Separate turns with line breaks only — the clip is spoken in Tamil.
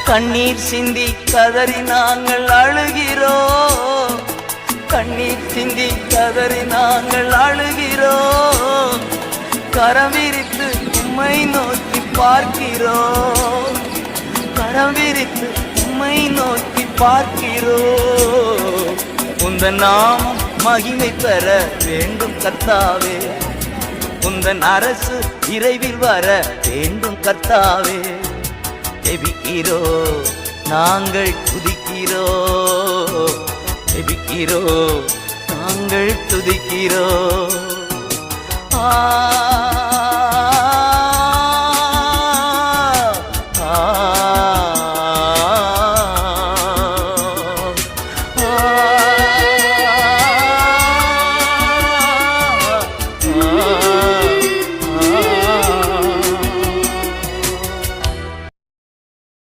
கண்ணீர் சிந்தி கதறி நாங்கள் அழுகிறோம், கண்ணீர் சிந்தி கதறி நாங்கள் அழுகிறோம். கரம் விரித்து உம்மை நோக்கி பார்க்கிறோம், கரம் விரித்து உம்மை நோக்கி பார்க்கிறோம். உந்தன் நாமம் மகிமை பெற வேண்டும் கர்த்தாவே, உந்தன் அரசு விரைவில் வர வேண்டும் கர்த்தாவே. ஜெபிக்கிறோ நாங்கள் துதிக்கிறோ, ஜெபிக்கிறோ நாங்கள் துதிக்கிறோ.